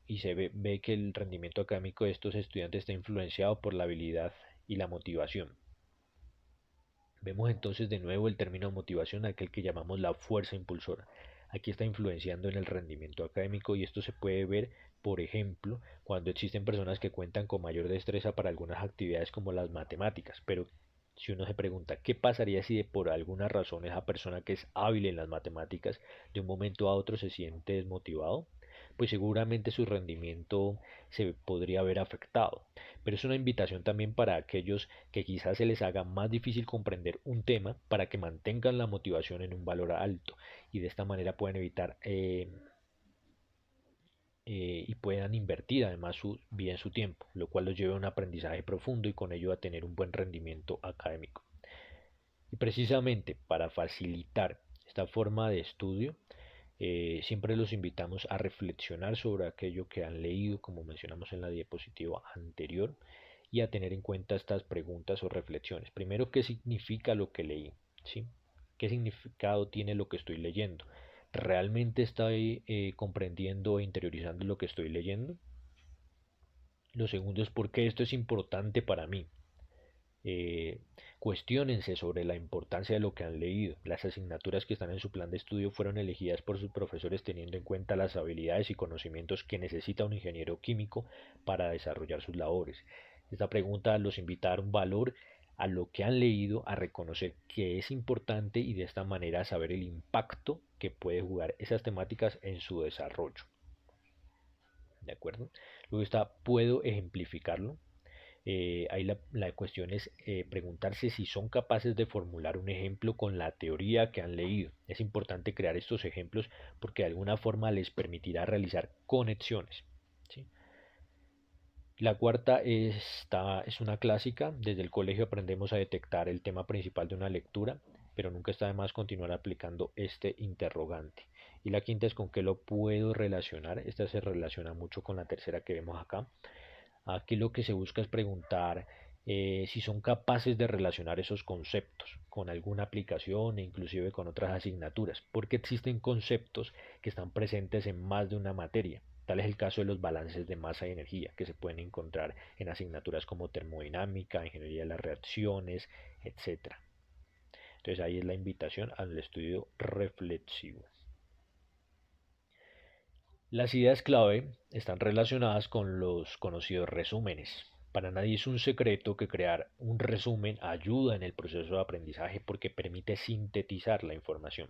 Y se ve que el rendimiento académico de estos estudiantes está influenciado por la habilidad y la motivación. Vemos entonces de nuevo el término motivación, aquel que llamamos la fuerza impulsora. Aquí está influenciando en el rendimiento académico y esto se puede ver, por ejemplo, cuando existen personas que cuentan con mayor destreza para algunas actividades como las matemáticas, pero si uno se pregunta qué pasaría si por alguna razón esa persona que es hábil en las matemáticas de un momento a otro se siente desmotivado, pues seguramente su rendimiento se podría ver afectado. Pero es una invitación también para aquellos que quizás se les haga más difícil comprender un tema para que mantengan la motivación en un valor alto y de esta manera pueden evitar y puedan invertir además bien su tiempo, lo cual los lleva a un aprendizaje profundo y con ello a tener un buen rendimiento académico. Y precisamente para facilitar esta forma de estudio, siempre los invitamos a reflexionar sobre aquello que han leído, como mencionamos en la diapositiva anterior, y a tener en cuenta estas preguntas o reflexiones. Primero, ¿qué significa lo que leí? ¿Sí? ¿Qué significado tiene lo que estoy leyendo? ¿Realmente estoy comprendiendo e interiorizando lo que estoy leyendo? Lo segundo es por qué esto es importante para mí. eh, Cuestiónense sobre la importancia de lo que han leído. Las asignaturas que están en su plan de estudio fueron elegidas por sus profesores teniendo en cuenta las habilidades y conocimientos que necesita un ingeniero químico para desarrollar sus labores. Esta pregunta los invita a dar un valor a lo que han leído, a reconocer que es importante y de esta manera saber el impacto que puede jugar esas temáticas en su desarrollo. ¿De acuerdo? Luego está, ¿puedo ejemplificarlo? Ahí la cuestión es preguntarse si son capaces de formular un ejemplo con la teoría que han leído. Es importante crear estos ejemplos porque de alguna forma les permitirá realizar conexiones. ¿Sí? La cuarta es una clásica. Desde el colegio aprendemos a detectar el tema principal de una lectura, pero nunca está de más continuar aplicando este interrogante. Y la quinta es con qué lo puedo relacionar. Esta se relaciona mucho con la tercera que vemos acá. Aquí lo que se busca es preguntar si son capaces de relacionar esos conceptos con alguna aplicación e inclusive con otras asignaturas, porque existen conceptos que están presentes en más de una materia. Tal es el caso de los balances de masa y energía, que se pueden encontrar en asignaturas como termodinámica, ingeniería de las reacciones, etcétera. Entonces ahí es la invitación al estudio reflexivo. Las ideas clave están relacionadas con los conocidos resúmenes. Para nadie es un secreto que crear un resumen ayuda en el proceso de aprendizaje porque permite sintetizar la información.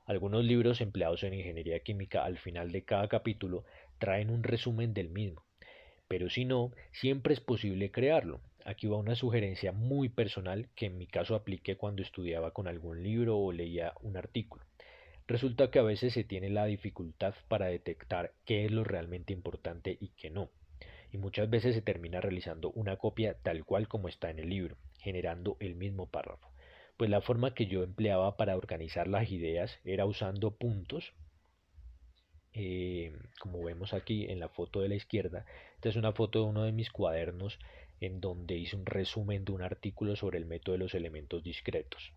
Algunos libros empleados en ingeniería química al final de cada capítulo traen un resumen del mismo, pero si no, siempre es posible crearlo. Aquí va una sugerencia muy personal que en mi caso apliqué cuando estudiaba con algún libro o leía un artículo. Resulta que a veces se tiene la dificultad para detectar qué es lo realmente importante y qué no. Y muchas veces se termina realizando una copia tal cual como está en el libro, generando el mismo párrafo. Pues la forma que yo empleaba para organizar las ideas era usando puntos, como vemos aquí en la foto de la izquierda. Esta es una foto de uno de mis cuadernos en donde hice un resumen de un artículo sobre el método de los elementos discretos.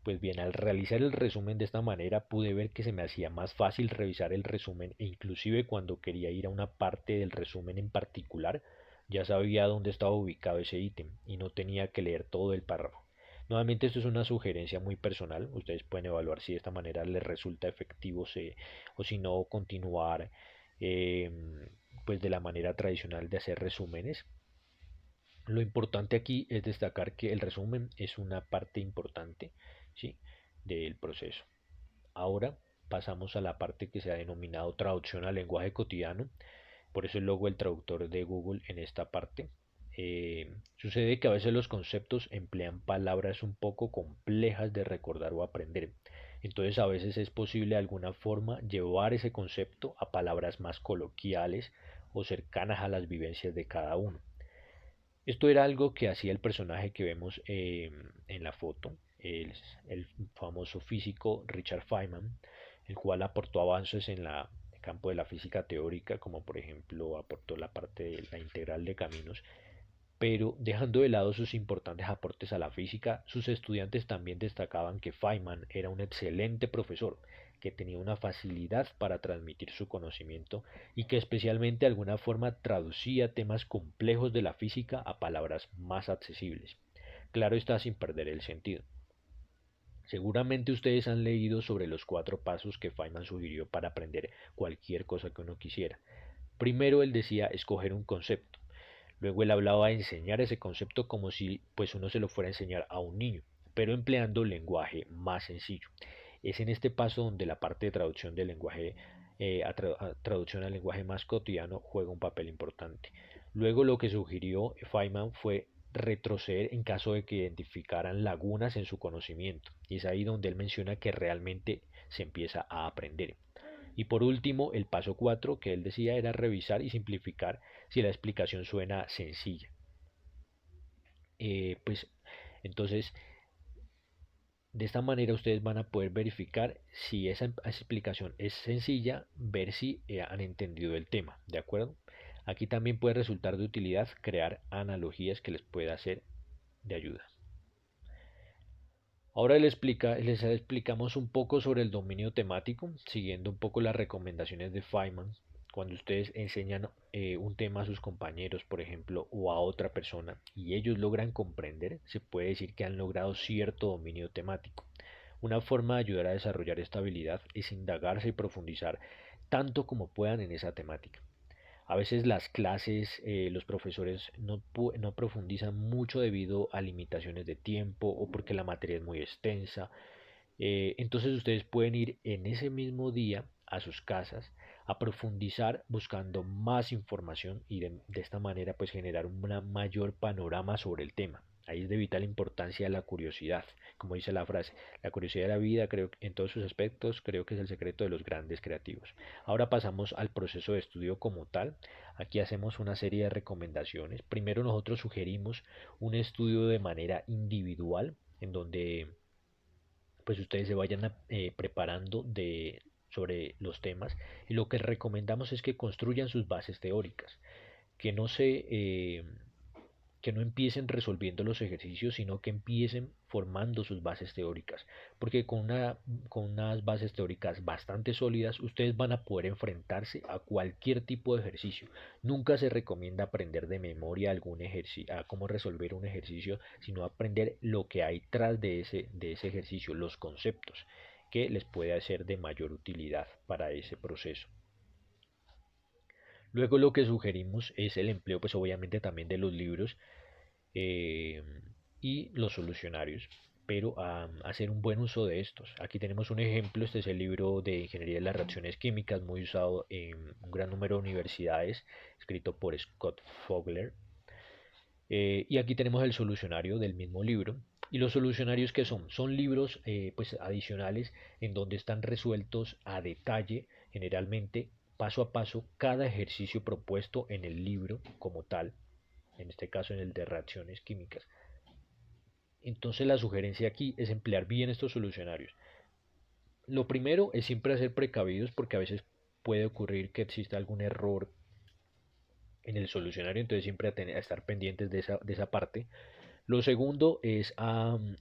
Pues bien, al realizar el resumen de esta manera pude ver que se me hacía más fácil revisar el resumen e inclusive cuando quería ir a una parte del resumen en particular, ya sabía dónde estaba ubicado ese ítem y no tenía que leer todo el párrafo. Nuevamente esto es una sugerencia muy personal, ustedes pueden evaluar si de esta manera les resulta efectivo o si no continuar eh, pues de la manera tradicional de hacer resúmenes. Lo importante aquí es destacar que el resumen es una parte importante, ¿sí?, del proceso. Ahora pasamos a la parte que se ha denominado traducción al lenguaje cotidiano, por eso el logo del traductor de Google en esta parte. Sucede que a veces los conceptos emplean palabras un poco complejas de recordar o aprender. Entonces a veces es posible de alguna forma llevar ese concepto a palabras más coloquiales o cercanas a las vivencias de cada uno. Esto era algo que hacía el personaje que vemos en la foto, el famoso físico Richard Feynman, el cual aportó avances en el campo de la física teórica, como por ejemplo aportó la parte de la integral de caminos, pero dejando de lado sus importantes aportes a la física, sus estudiantes también destacaban que Feynman era un excelente profesor, que tenía una facilidad para transmitir su conocimiento y que especialmente de alguna forma traducía temas complejos de la física a palabras más accesibles. Claro está, sin perder el sentido. Seguramente ustedes han leído sobre los 4 pasos que Feynman sugirió para aprender cualquier cosa que uno quisiera. Primero él decía escoger un concepto. Luego él hablaba de enseñar ese concepto como si pues uno se lo fuera a enseñar a un niño, pero empleando lenguaje más sencillo. Es en este paso donde la parte de traducción del lenguaje a traducción al lenguaje más cotidiano juega un papel importante. Luego lo que sugirió Feynman fue retroceder en caso de que identificaran lagunas en su conocimiento. Y es ahí donde él menciona que realmente se empieza a aprender. Y por último, el paso 4 que él decía era revisar y simplificar si la explicación suena sencilla. Pues entonces, de esta manera ustedes van a poder verificar si esa explicación es sencilla, ver si han entendido el tema, ¿de acuerdo? Aquí también puede resultar de utilidad crear analogías que les pueda ser de ayuda. Ahora les explicamos un poco sobre el dominio temático, siguiendo un poco las recomendaciones de Feynman. Cuando ustedes enseñan un tema a sus compañeros, por ejemplo, o a otra persona, y ellos logran comprender, se puede decir que han logrado cierto dominio temático. Una forma de ayudar a desarrollar esta habilidad es indagarse y profundizar tanto como puedan en esa temática. A veces las clases, los profesores no profundizan mucho debido a limitaciones de tiempo o porque la materia es muy extensa. Entonces ustedes pueden ir en ese mismo día a sus casas a profundizar buscando más información y de esta manera pues generar un mayor panorama sobre el tema. Ahí es de vital importancia la curiosidad, como dice la frase, la curiosidad de la vida creo que en todos sus aspectos creo que es el secreto de los grandes creativos. Ahora pasamos al proceso de estudio como tal. Aquí hacemos una serie de recomendaciones. Primero nosotros sugerimos un estudio de manera individual en donde pues ustedes se vayan preparando sobre los temas y lo que recomendamos es que construyan sus bases teóricas, que no se que no empiecen resolviendo los ejercicios, sino que empiecen formando sus bases teóricas, porque con unas bases teóricas bastante sólidas, ustedes van a poder enfrentarse a cualquier tipo de ejercicio. Nunca se recomienda aprender de memoria algún ejercicio, a cómo resolver un ejercicio, sino aprender lo que hay tras de ese ejercicio, los conceptos que les puede ser de mayor utilidad para ese proceso. Luego lo que sugerimos es el empleo, pues obviamente también de los libros eh, y los solucionarios, pero hacer un buen uso de estos. Aquí tenemos un ejemplo, este es el libro de Ingeniería de las Reacciones Químicas, muy usado en un gran número de universidades, escrito por Scott Fogler. Y aquí tenemos el solucionario del mismo libro. ¿Y los solucionarios qué son? Son libros pues adicionales en donde están resueltos a detalle, generalmente paso a paso, cada ejercicio propuesto en el libro como tal, en este caso en el de reacciones químicas. Entonces la sugerencia aquí es emplear bien estos solucionarios. Lo primero es siempre ser precavidos porque a veces puede ocurrir que exista algún error en el solucionario, entonces siempre a estar pendientes de esa parte. Lo segundo es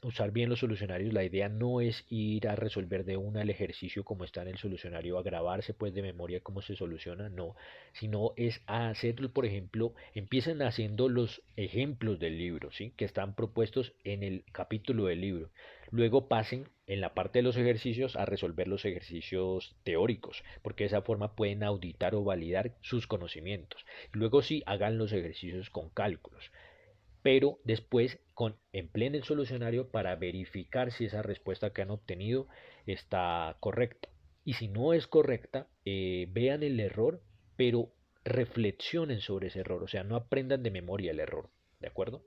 usar bien los solucionarios. La idea no es ir a resolver de una el ejercicio como está en el solucionario, a grabarse pues de memoria cómo se soluciona, no, sino es a hacerlo, por ejemplo, empiezan haciendo los ejemplos del libro, ¿sí? Que están propuestos en el capítulo del libro. Luego pasen en la parte de los ejercicios a resolver los ejercicios teóricos, porque de esa forma pueden auditar o validar sus conocimientos. Luego sí hagan los ejercicios con cálculos, pero después empleen el solucionario para verificar si esa respuesta que han obtenido está correcta. Y si no es correcta, vean el error, pero reflexionen sobre ese error, o sea, no aprendan de memoria el error, ¿de acuerdo?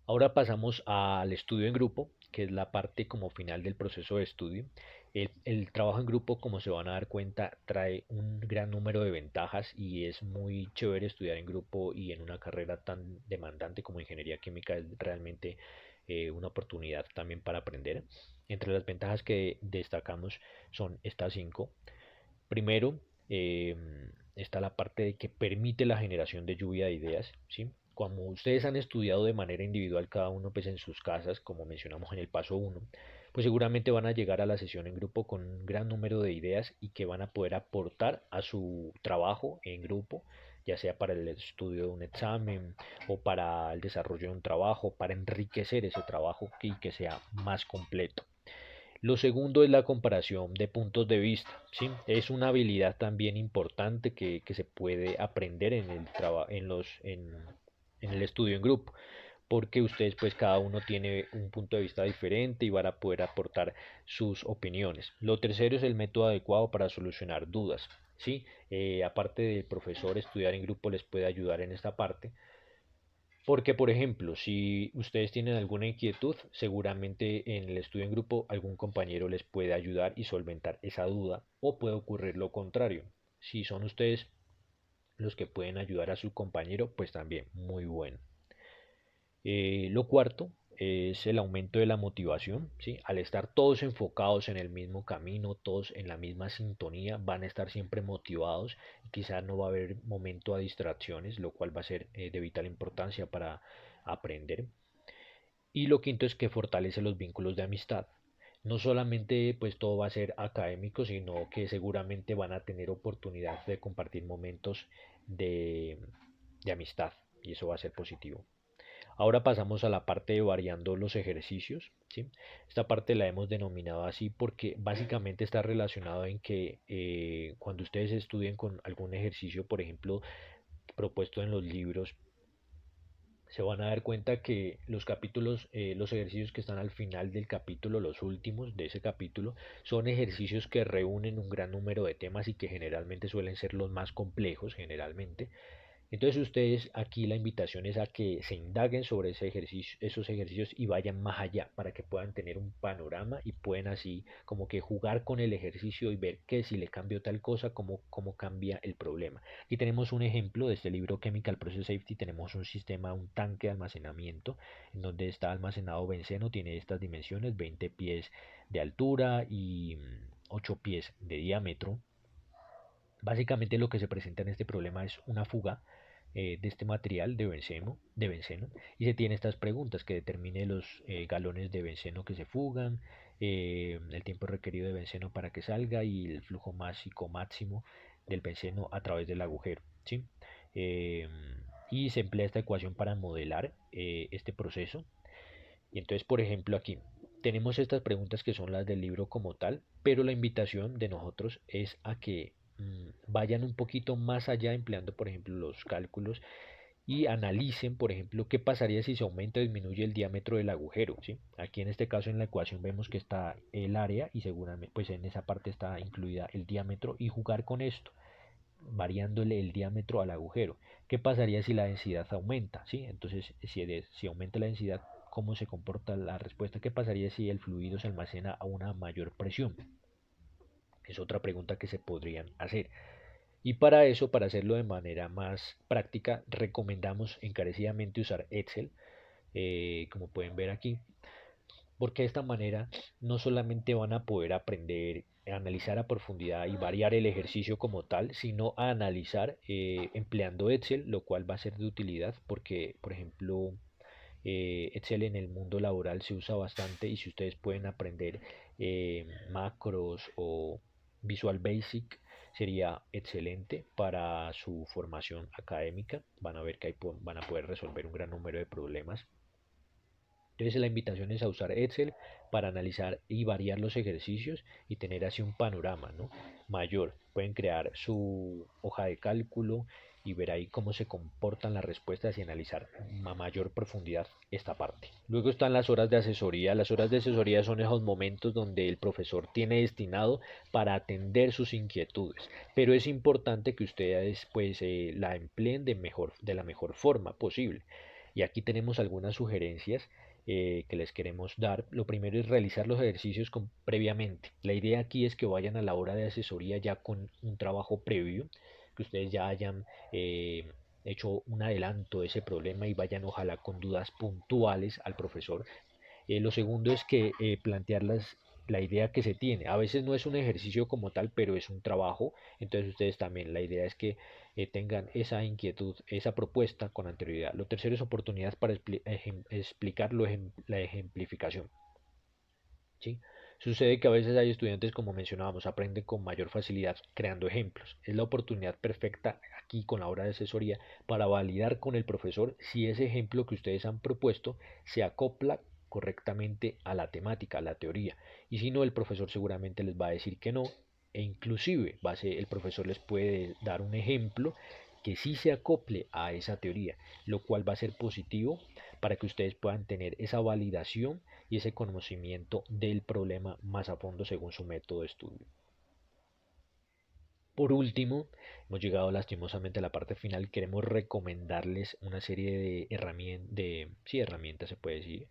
Ahora pasamos al estudio en grupo, que es la parte como final del proceso de estudio. El trabajo en grupo, como se van a dar cuenta, trae un gran número de ventajas y es muy chévere estudiar en grupo y en una carrera tan demandante como ingeniería química es realmente una oportunidad también para aprender. Entre las ventajas que destacamos son estas cinco. Primero, eh, está la parte de que permite la generación de lluvia de ideas, ¿sí? Como ustedes han estudiado de manera individual cada uno pues en sus casas, como mencionamos en el paso uno, pues seguramente van a llegar a la sesión en grupo con un gran número de ideas y que van a poder aportar a su trabajo en grupo, ya sea para el estudio de un examen o para el desarrollo de un trabajo, para enriquecer ese trabajo y que sea más completo. Lo segundo es la comparación de puntos de vista, ¿sí? Es una habilidad también importante que se puede aprender en el en el estudio en grupo, porque ustedes pues cada uno tiene un punto de vista diferente y van a poder aportar sus opiniones. Lo tercero es el método adecuado para solucionar dudas, ¿sí? Aparte del profesor, estudiar en grupo les puede ayudar en esta parte. Porque, por ejemplo, si ustedes tienen alguna inquietud, seguramente en el estudio en grupo algún compañero les puede ayudar y solventar esa duda, o puede ocurrir lo contrario. Si son ustedes los que pueden ayudar a su compañero, pues también muy bueno. Lo cuarto es el aumento de la motivación, ¿sí? Al estar todos enfocados en el mismo camino, todos en la misma sintonía, van a estar siempre motivados y quizás no va a haber momento a distracciones, lo cual va a ser de vital importancia para aprender. Y lo quinto es que fortalece los vínculos de amistad. No solamente pues todo va a ser académico, sino que seguramente van a tener oportunidad de compartir momentos de, de amistad y eso va a ser positivo. Ahora pasamos a la parte de variando los ejercicios, ¿sí? Esta parte la hemos denominado así porque básicamente está relacionado en que cuando ustedes estudien con algún ejercicio, por ejemplo, propuesto en los libros, se van a dar cuenta que los capítulos, los ejercicios que están al final del capítulo, los últimos de ese capítulo, son ejercicios que reúnen un gran número de temas y que generalmente suelen ser los más complejos, generalmente. Entonces ustedes aquí la invitación es a que se indaguen sobre ese ejercicio, esos ejercicios y vayan más allá para que puedan tener un panorama y pueden así como que jugar con el ejercicio y ver que si le cambio tal cosa, cómo cambia el problema. Aquí tenemos un ejemplo de este libro Chemical Process Safety, tenemos un sistema, un tanque de almacenamiento en donde está almacenado benceno, tiene estas dimensiones, 20 pies de altura y 8 pies de diámetro. Básicamente lo que se presenta en este problema es una fuga de este material de benceno y se tiene estas preguntas que determine los galones de benceno que se fugan, el tiempo requerido de benceno para que salga y el flujo másico máximo del benceno a través del agujero, ¿sí? Eh, y se emplea esta ecuación para modelar este proceso. Y entonces, por ejemplo, aquí tenemos estas preguntas que son las del libro como tal, pero la invitación de nosotros es a que vayan un poquito más allá empleando, por ejemplo, los cálculos y analicen, por ejemplo, qué pasaría si se aumenta o disminuye el diámetro del agujero, ¿sí? Aquí en este caso en la ecuación vemos que está el área y seguramente pues en esa parte está incluida el diámetro y jugar con esto, variándole el diámetro al agujero. ¿Qué pasaría si la densidad aumenta? ¿Sí? Entonces, si aumenta la densidad, ¿cómo se comporta la respuesta? ¿Qué pasaría si el fluido se almacena a una mayor presión? Es otra pregunta que se podrían hacer. Y para eso, para hacerlo de manera más práctica, recomendamos encarecidamente usar Excel, como pueden ver aquí, porque de esta manera no solamente van a poder aprender a analizar a profundidad y variar el ejercicio como tal, sino a analizar empleando Excel, lo cual va a ser de utilidad porque, por ejemplo, Excel en el mundo laboral se usa bastante y si ustedes pueden aprender macros o Visual Basic sería excelente para su formación académica. Van a ver que ahí van a poder resolver un gran número de problemas. Entonces la invitación es a usar Excel para analizar y variar los ejercicios y tener así un panorama, ¿no?, mayor. Pueden crear su hoja de cálculo y ver ahí cómo se comportan las respuestas y analizar a mayor profundidad esta parte. Luego están las horas de asesoría. Las horas de asesoría son esos momentos donde el profesor tiene destinado para atender sus inquietudes, pero es importante que ustedes pues la empleen de la mejor forma posible. Y aquí tenemos algunas sugerencias que les queremos dar. Lo primero es realizar los ejercicios previamente. La idea aquí es que vayan a la hora de asesoría ya con un trabajo previo, que ustedes ya hayan hecho un adelanto de ese problema y vayan ojalá con dudas puntuales al profesor. Lo segundo es que plantearlas la idea que se tiene. A veces no es un ejercicio como tal, pero es un trabajo. Entonces ustedes también, la idea es que tengan esa inquietud, esa propuesta con anterioridad. Lo tercero es oportunidades para explicar la ejemplificación. ¿Sí? Sucede que a veces hay estudiantes, como mencionábamos, aprenden con mayor facilidad creando ejemplos. Es la oportunidad perfecta aquí con la hora de asesoría para validar con el profesor si ese ejemplo que ustedes han propuesto se acopla correctamente a la temática, a la teoría. Y si no, el profesor seguramente les va a decir que no, e inclusive el profesor les puede dar un ejemplo que sí se acople a esa teoría, lo cual va a ser positivo para que ustedes puedan tener esa validación y ese conocimiento del problema más a fondo según su método de estudio. Por último, hemos llegado lastimosamente a la parte final. Queremos recomendarles una serie de herramientas, se puede decir.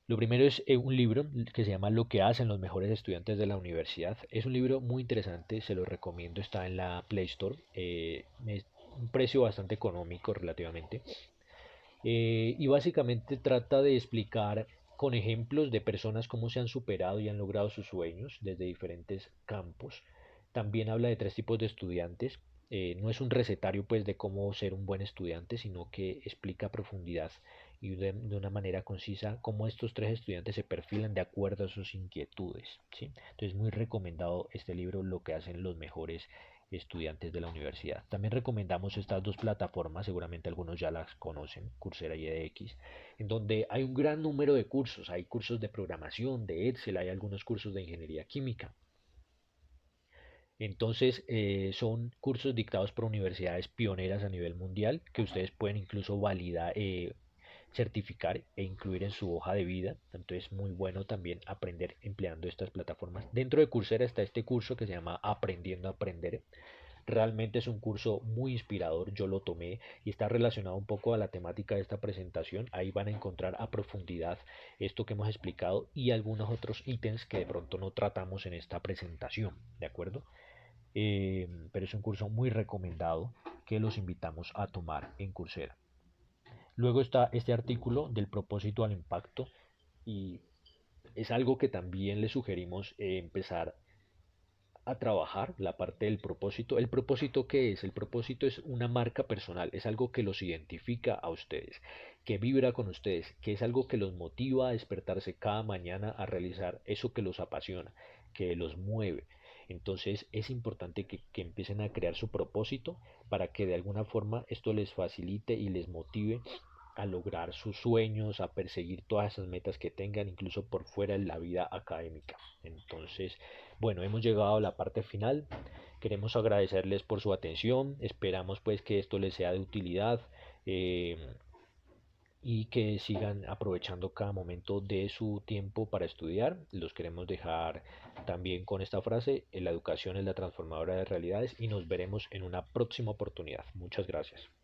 Lo primero es un libro que se llama Lo que hacen los mejores estudiantes de la universidad. Es un libro muy interesante, se lo recomiendo, está en la Play Store. Es un precio bastante económico relativamente. Y básicamente trata de explicar con ejemplos de personas cómo se han superado y han logrado sus sueños desde diferentes campos. También habla de tres tipos de estudiantes. No es un recetario pues de cómo ser un buen estudiante, sino que explica a profundidad y de una manera concisa cómo estos tres estudiantes se perfilan de acuerdo a sus inquietudes, ¿sí? Entonces muy recomendado este libro, Lo que hacen los mejores estudiantes de la universidad. También recomendamos estas dos plataformas, seguramente algunos ya las conocen, Coursera y edX, en donde hay un gran número de cursos. Hay cursos de programación, de Excel, hay algunos cursos de ingeniería química. Entonces, son cursos dictados por universidades pioneras a nivel mundial que ustedes pueden incluso validar, certificar e incluir en su hoja de vida. Entonces, muy bueno también aprender empleando estas plataformas. Dentro de Coursera está este curso que se llama Aprendiendo a Aprender. Realmente es un curso muy inspirador, yo lo tomé y está relacionado un poco a la temática de esta presentación. Ahí van a encontrar a profundidad esto que hemos explicado y algunos otros ítems que de pronto no tratamos en esta presentación, ¿de acuerdo? Pero es un curso muy recomendado que los invitamos a tomar en Coursera. Luego está este artículo del propósito al impacto y es algo que también les sugerimos empezar a trabajar la parte del propósito. ¿El propósito qué es? El propósito es una marca personal, es algo que los identifica a ustedes, que vibra con ustedes, que es algo que los motiva a despertarse cada mañana a realizar eso que los apasiona, que los mueve. Entonces es importante que empiecen a crear su propósito para que de alguna forma esto les facilite y les motive a lograr sus sueños, a perseguir todas esas metas que tengan, incluso por fuera de la vida académica. Entonces, Bueno, hemos llegado a la parte final. Queremos agradecerles por su atención. Esperamos pues que esto les sea de utilidad. eh, y que sigan aprovechando cada momento de su tiempo para estudiar. Los queremos dejar también con esta frase: la educación es la transformadora de realidades, y nos veremos en una próxima oportunidad. Muchas gracias.